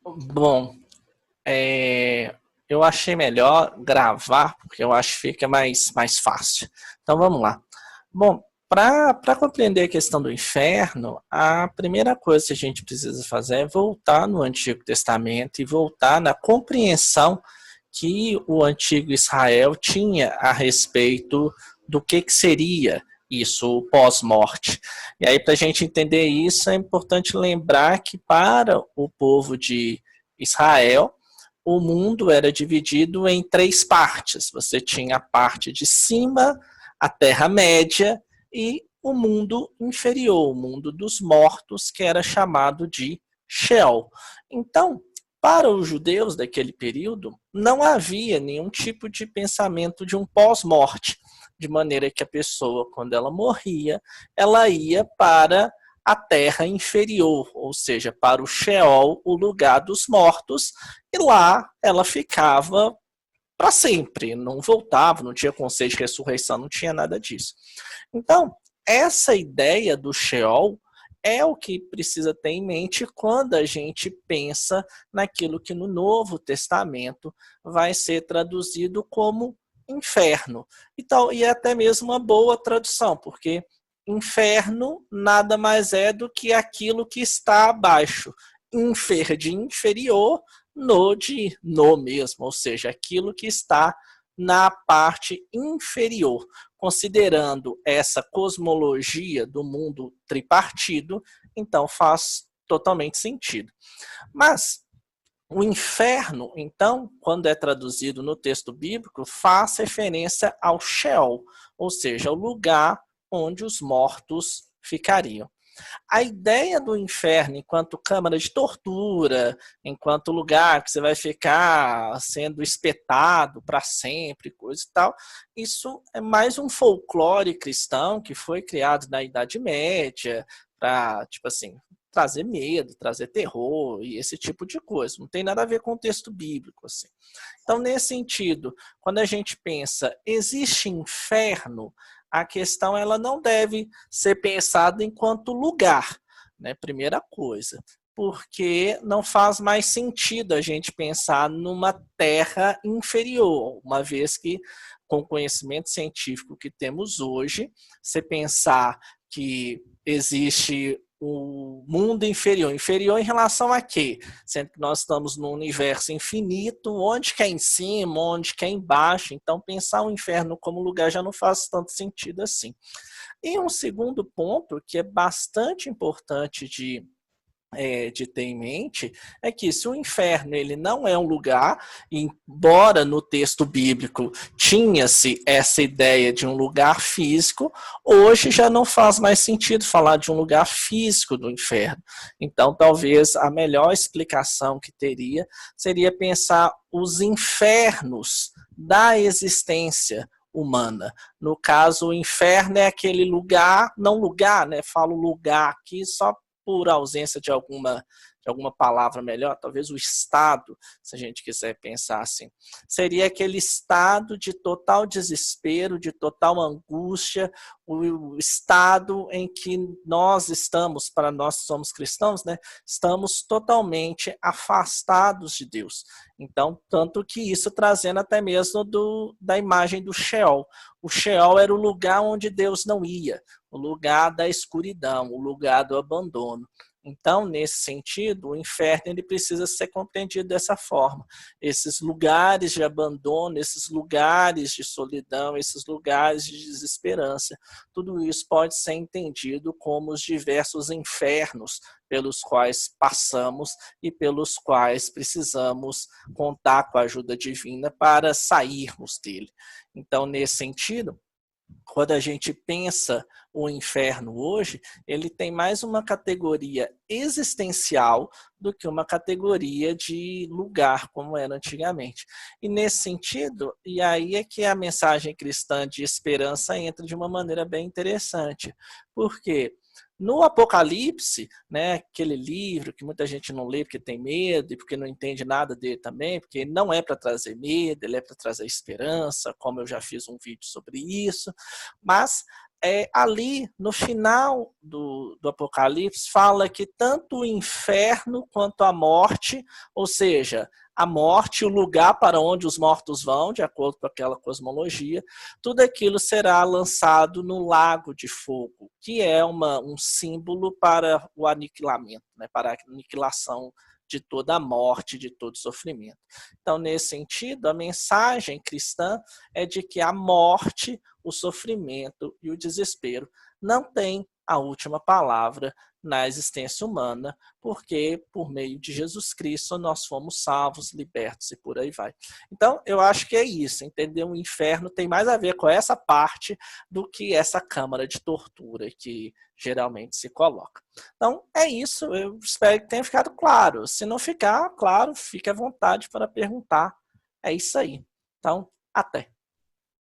Bom, é, eu achei melhor gravar, porque eu acho que fica mais fácil. Então vamos lá. Bom, para compreender a questão do inferno, a primeira coisa que a gente precisa fazer é voltar no Antigo Testamento e voltar na compreensão que o antigo Israel tinha a respeito do que seria isso, o pós-morte. E aí, para a gente entender isso, é importante lembrar que para o povo de Israel, o mundo era dividido em três partes. Você tinha a parte de cima, a Terra-média, e o mundo inferior, o mundo dos mortos, que era chamado de Sheol. Então, para os judeus daquele período, não havia nenhum tipo de pensamento de um pós-morte, de maneira que a pessoa, quando ela morria, ela ia para a terra inferior, ou seja, para o Sheol, o lugar dos mortos, e lá ela ficava para sempre, não voltava, não tinha conceito de ressurreição, não tinha nada disso. Então, essa ideia do Sheol é o que precisa ter em mente quando a gente pensa naquilo que no Novo Testamento vai ser traduzido como inferno. E é até mesmo uma boa tradução, porque inferno nada mais é do que aquilo que está abaixo. Infer de inferior, no de no mesmo, ou seja, aquilo que está na parte inferior. Considerando essa cosmologia do mundo tripartido, então faz totalmente sentido. Mas o inferno, então, quando é traduzido no texto bíblico, faz referência ao Sheol, ou seja, ao lugar onde os mortos ficariam. A ideia do inferno enquanto câmara de tortura, enquanto lugar que você vai ficar sendo espetado para sempre, coisa e tal, isso é mais um folclore cristão que foi criado na Idade Média para, tipo assim, trazer medo, trazer terror e esse tipo de coisa. Não tem nada a ver com o texto bíblico, assim. Então, nesse sentido, quando a gente pensa, existe inferno, a questão ela não deve ser pensada enquanto lugar, né? Primeira coisa, porque não faz mais sentido a gente pensar numa terra inferior, uma vez que com o conhecimento científico que temos hoje, você pensar que existe o mundo inferior. Inferior em relação a quê? Sendo que nós estamos num universo infinito, onde que é em cima, onde que é embaixo. Então, pensar o inferno como lugar já não faz tanto sentido assim. E um segundo ponto, que é bastante importante de ter em mente é que se o inferno ele não é um lugar, embora no texto bíblico tinha-se essa ideia de um lugar físico, hoje já não faz mais sentido falar de um lugar físico do inferno. Então, talvez a melhor explicação que teria seria pensar os infernos da existência humana. No caso, o inferno é aquele lugar, não lugar, né? Falo lugar aqui só por ausência de alguma palavra melhor, talvez o estado, se a gente quiser pensar assim, seria aquele estado de total desespero, de total angústia, o estado em que nós estamos, para nós que somos cristãos, né, estamos totalmente afastados de Deus. Então, tanto que isso trazendo até mesmo da imagem do Sheol. O Sheol era o lugar onde Deus não ia, o lugar da escuridão, o lugar do abandono. Então, nesse sentido, o inferno ele precisa ser compreendido dessa forma. Esses lugares de abandono, esses lugares de solidão, esses lugares de desesperança, tudo isso pode ser entendido como os diversos infernos pelos quais passamos e pelos quais precisamos contar com a ajuda divina para sairmos dele. Então, nesse sentido, quando a gente pensa o inferno hoje, ele tem mais uma categoria existencial do que uma categoria de lugar, como era antigamente. E nesse sentido, e aí é que a mensagem cristã de esperança entra de uma maneira bem interessante. Por quê? No Apocalipse, né, aquele livro que muita gente não lê porque tem medo e porque não entende nada dele também, porque ele não é para trazer medo, ele é para trazer esperança, como eu já fiz um vídeo sobre isso, mas ali no final do Apocalipse fala que tanto o inferno quanto a morte, ou seja, a morte, o lugar para onde os mortos vão, de acordo com aquela cosmologia, tudo aquilo será lançado no lago de fogo, que é um símbolo para o aniquilamento, né, para a aniquilação de toda a morte, de todo sofrimento. Então, nesse sentido, a mensagem cristã é de que a morte, o sofrimento e o desespero não têm a última palavra na existência humana, porque por meio de Jesus Cristo nós fomos salvos, libertos e por aí vai. Então, eu acho que é isso, entender? O inferno tem mais a ver com essa parte do que essa câmara de tortura que geralmente se coloca. Então, é isso, eu espero que tenha ficado claro. Se não ficar claro, fique à vontade para perguntar. É isso aí. Então, até.